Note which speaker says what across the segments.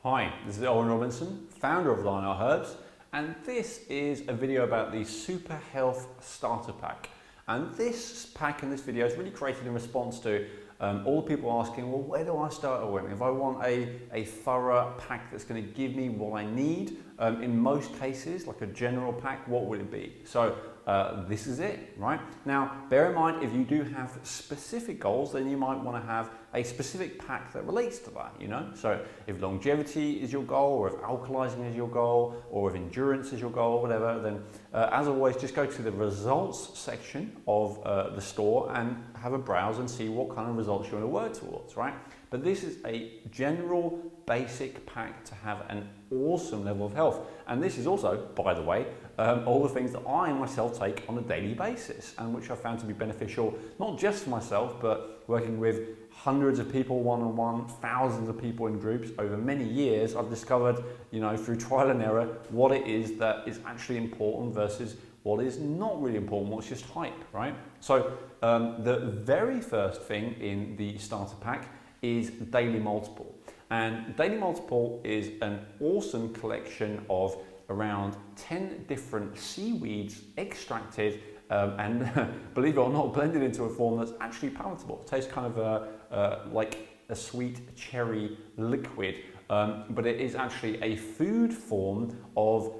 Speaker 1: Hi, this is Elwin Robinson, founder of Lionheart Herbs, and this is a video about the Super Health Starter Pack. And this pack in this video is really created in response to all the people asking, well, where do I start, Elwin? If I want a thorough pack that's going to give me what I need, in most cases, like a general pack, what would it be? So this is it, right? Now, bear in mind, if you do have specific goals, then you might want to have a specific pack that relates to that, you know? So if longevity is your goal, or if alkalizing is your goal, or if endurance is your goal, whatever, then as always, just go to the results section of the store and have a browse and see what kind of results you want to work towards, right? But this is a general basic pack to have an awesome level of health. And this is also, by the way, all the things that I myself take on a daily basis and which I found to be beneficial, not just for myself, but working with hundreds of people one-on-one, thousands of people in groups over many years. I've discovered, you know, through trial and error, what it is that is actually important versus what is not really important, what's just hype, right? So the very first thing in the starter pack is Daily Multiple. And Daily Multiple is an awesome collection of around 10 different seaweeds extracted and believe it or not, blended into a form that's actually palatable. It tastes kind of like a sweet cherry liquid, but it is actually a food form of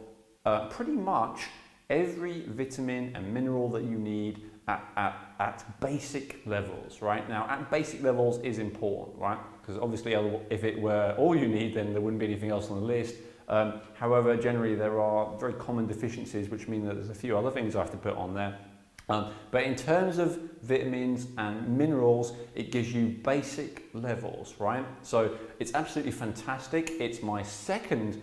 Speaker 1: pretty much every vitamin and mineral that you need at basic levels, right? Now, at basic levels is important, right? Because obviously if it were all you need, then there wouldn't be anything else on the list. However, generally there are very common deficiencies, which mean that there's a few other things I have to put on there. But in terms of vitamins and minerals, it gives you basic levels, right? So it's absolutely fantastic. It's my second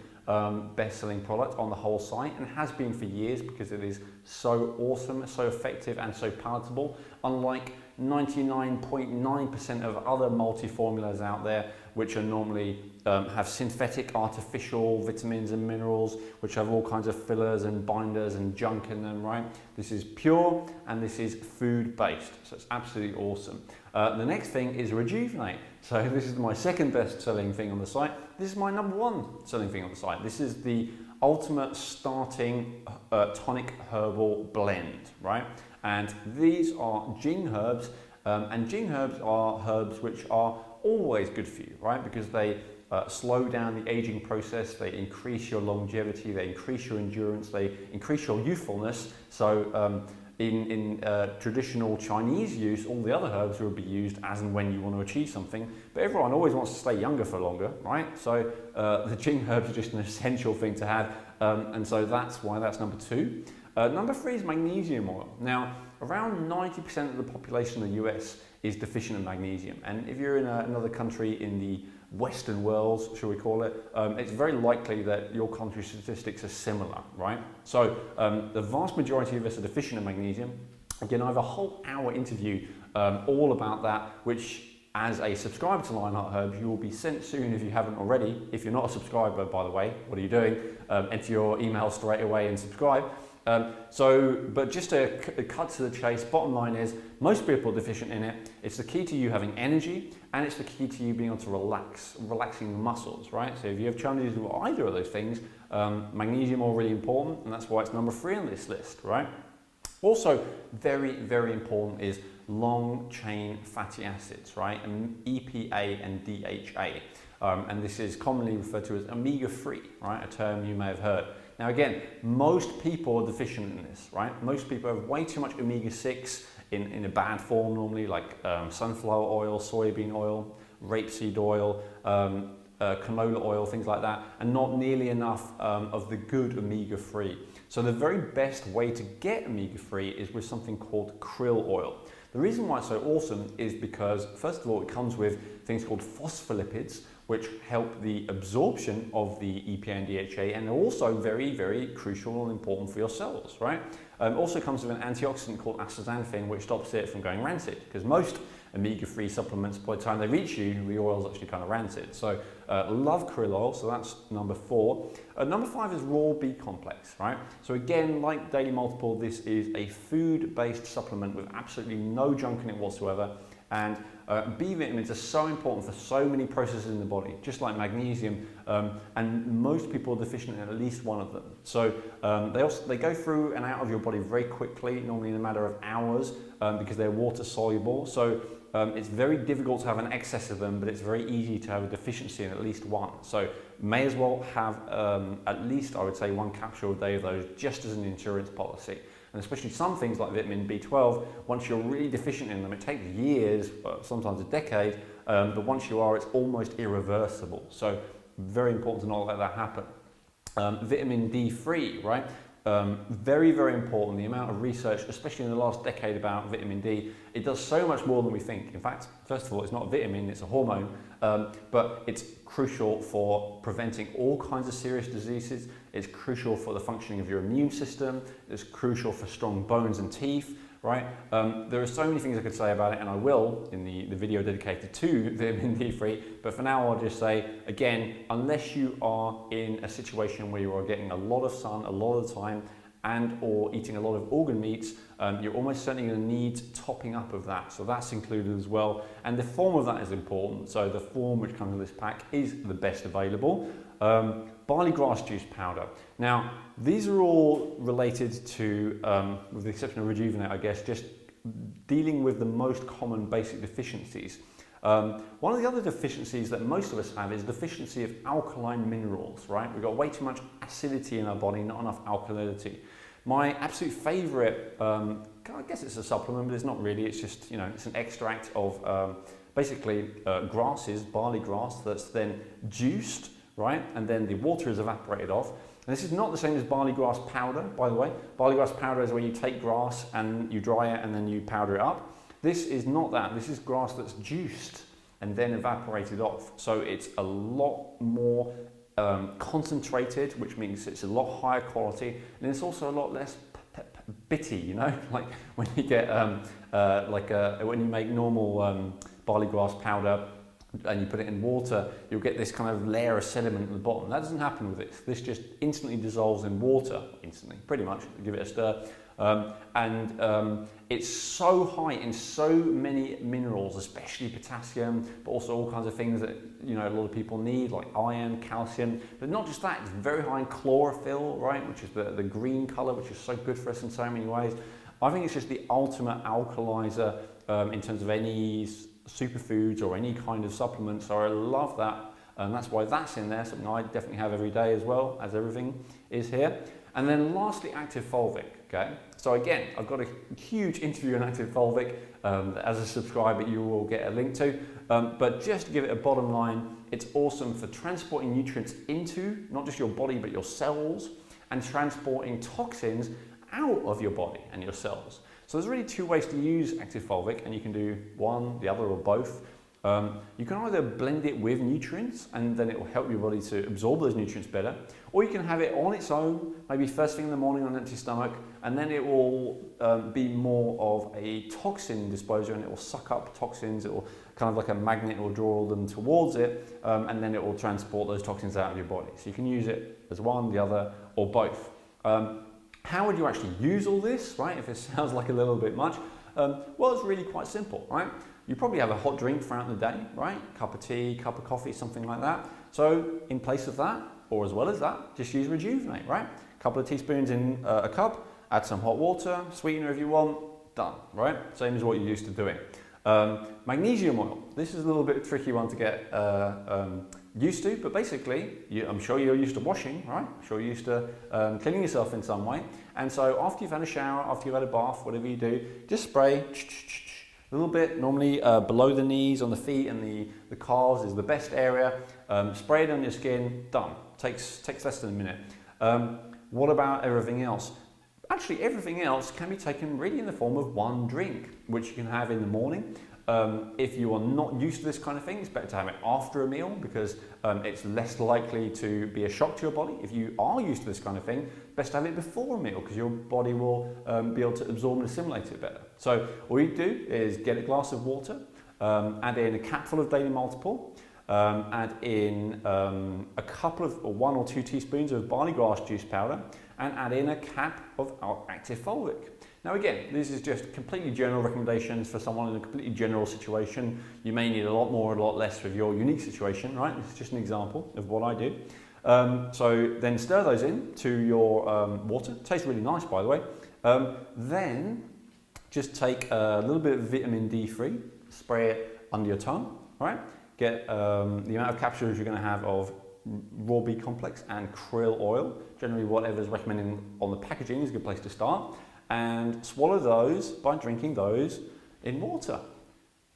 Speaker 1: best-selling product on the whole site and has been for years because it is so awesome, so effective and so palatable, unlike 99.9% of other multi-formulas out there which are normally have synthetic artificial vitamins and minerals which have all kinds of fillers and binders and junk in them, right? This is pure and this is food-based, so it's absolutely awesome. The next thing is Rejuvenate. So this is my second best-selling thing on the site. This is my number one selling thing on the site. This is the ultimate starting tonic herbal blend, right? And these are Jing herbs, and Jing herbs are herbs which are always good for you, right? Because they slow down the aging process, they increase your longevity, they increase your endurance, they increase your youthfulness. So in traditional Chinese use, all the other herbs will be used as and when you want to achieve something, but everyone always wants to stay younger for longer, right? So the Jing herbs are just an essential thing to have, and so that's why that's number two. Number three is magnesium oil. Now, around 90% of the population in the US is deficient in magnesium, and if you're in another country in the Western world, shall we call it, it's very likely that your country's statistics are similar, right? So the vast majority of us are deficient in magnesium. Again, I have a whole hour interview all about that, which as a subscriber to Lionheart Herbs, you will be sent soon if you haven't already. If you're not a subscriber, by the way, what are you doing? Enter your email straight away and subscribe. But just to cut to the chase, bottom line is most people are deficient in it. It's the key to you having energy, and it's the key to you being able to relaxing muscles, right? So if you have challenges with either of those things, magnesium are really important, and that's why it's number 3 on this list, right? Also, very, very important is long chain fatty acids, right? And EPA and DHA. And this is commonly referred to as omega-3, right? A term you may have heard. Now again, most people are deficient in this, right? Most people have way too much omega-6 in a bad form normally, like sunflower oil, soybean oil, rapeseed oil, canola oil, things like that, and not nearly enough of the good omega-3. So the very best way to get omega-3 is with something called krill oil. The reason why it's so awesome is because, first of all, it comes with things called phospholipids, which help the absorption of the EPA and DHA, and are also very, very crucial and important for your cells, right? Also comes with an antioxidant called astaxanthin, which stops it from going rancid, because most omega-3 supplements, by the time they reach you, the oil's actually kind of rancid. So love krill oil, so that's number 4. Number 5 is raw B complex, right? So again, like Daily Multiple, this is a food-based supplement with absolutely no junk in it whatsoever. And B vitamins are so important for so many processes in the body, just like magnesium, and most people are deficient in at least one of them. So they go through and out of your body very quickly, normally in a matter of hours, because they're water soluble. So it's very difficult to have an excess of them, but it's very easy to have a deficiency in at least one. So may as well have at least, I would say, 1 capsule a day of those, just as an insurance policy. And especially some things like vitamin B12, once you're really deficient in them, it takes years, sometimes a decade, but once you are, it's almost irreversible. So very important to not let that happen. Vitamin D3, right? Very, very important. The amount of research, especially in the last decade, about vitamin D, it does so much more than we think. In fact, first of all, it's not a vitamin, it's a hormone, but it's crucial for preventing all kinds of serious diseases. It's crucial for the functioning of your immune system. It's crucial for strong bones and teeth, right? There are so many things I could say about it, and I will in the video dedicated to vitamin D3, but for now I'll just say, again, unless you are in a situation where you are getting a lot of sun a lot of the time and or eating a lot of organ meats, you're almost certainly going to need topping up of that. So that's included as well. And the form of that is important. So the form which comes in this pack is the best available. Barley grass juice powder. Now, these are all related to, with the exception of Rejuvenate, I guess, just dealing with the most common basic deficiencies. One of the other deficiencies that most of us have is deficiency of alkaline minerals, right? We've got way too much acidity in our body, not enough alkalinity. My absolute favourite, I guess it's a supplement, but it's not really, it's just, you know, it's an extract of basically grasses, barley grass, that's then juiced, right? And then the water is evaporated off. And this is not the same as barley grass powder, by the way. Barley grass powder is where you take grass and you dry it and then you powder it up. This is not that. This is grass that's juiced and then evaporated off. So it's a lot more concentrated, which means it's a lot higher quality, and it's also a lot less bitty, you know, like when you get when you make normal barley grass powder and you put it in water, you'll get this kind of layer of sediment at the bottom. That doesn't happen with this. This just instantly dissolves in water, instantly, pretty much. Give it a stir. It's so high in so many minerals, especially potassium, but also all kinds of things that, you know, a lot of people need, like iron, calcium. But not just that, it's very high in chlorophyll, right, which is the green colour, which is so good for us in so many ways. I think it's just the ultimate alkalizer in terms of any superfoods or any kind of supplement, so I love that, and that's why that's in there, something I definitely have every day as well, as everything is here. And then lastly, active fulvic, okay? So again, I've got a huge interview on active fulvic that as a subscriber you will get a link to, but just to give it a bottom line, it's awesome for transporting nutrients into not just your body but your cells, and transporting toxins out of your body and your cells. So there's really 2 ways to use active fulvic, and you can do one, the other, or both. You can either blend it with nutrients and then it will help your body to absorb those nutrients better, or you can have it on its own, maybe first thing in the morning on an empty stomach, and then it will be more of a toxin disposer, and it will suck up toxins. It will kind of like a magnet, it will draw them towards it, and then it will transport those toxins out of your body. So you can use it as one, the other, or both. How would you actually use all this, right? If it sounds like a little bit much, well, it's really quite simple, right? You probably have a hot drink throughout the day, right? Cup of tea, cup of coffee, something like that. So in place of that, or as well as that, just use Rejuvenate, right? A couple of teaspoons in a cup, add some hot water, sweetener if you want, done, right? Same as what you're used to doing. Magnesium oil. This is a little bit of a tricky one to get used to, but basically, I'm sure you're used to washing, right? I'm sure you're used to cleaning yourself in some way. And so after you've had a shower, after you've had a bath, whatever you do, just spray a little bit, normally below the knees, on the feet, and the calves is the best area. Spray it on your skin, done. Takes less than a minute. What about everything else? Actually, everything else can be taken really in the form of one drink, which you can have in the morning. If you are not used to this kind of thing, it's better to have it after a meal, because it's less likely to be a shock to your body. If you are used to this kind of thing, best to have it before a meal, because your body will be able to absorb and assimilate it better. So all you do is get a glass of water, add in a capful of daily multiple, add in a couple of, or 1 or 2 teaspoons of barley grass juice powder, and add in a cap of active fulvic. Now again, this is just completely general recommendations for someone in a completely general situation. You may need a lot more, a lot less with your unique situation, right? This is just an example of what I do. So then stir those in to your water. Tastes really nice, by the way. Then just take a little bit of vitamin D3, spray it under your tongue, all right? Get the amount of capsules you're going to have of raw B complex and krill oil. Generally, whatever's recommended on the packaging is a good place to start. And swallow those by drinking those in water.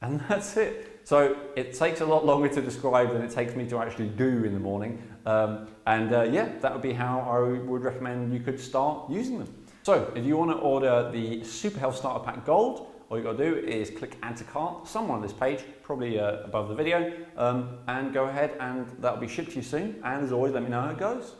Speaker 1: And that's it. So it takes a lot longer to describe than it takes me to actually do in the morning. Yeah, that would be how I would recommend you could start using them. So if you want to order the Super Health Starter Pack Gold, all you've got to do is click Add to Cart somewhere on this page, probably above the video, and go ahead and that'll be shipped to you soon. And as always, let me know how it goes.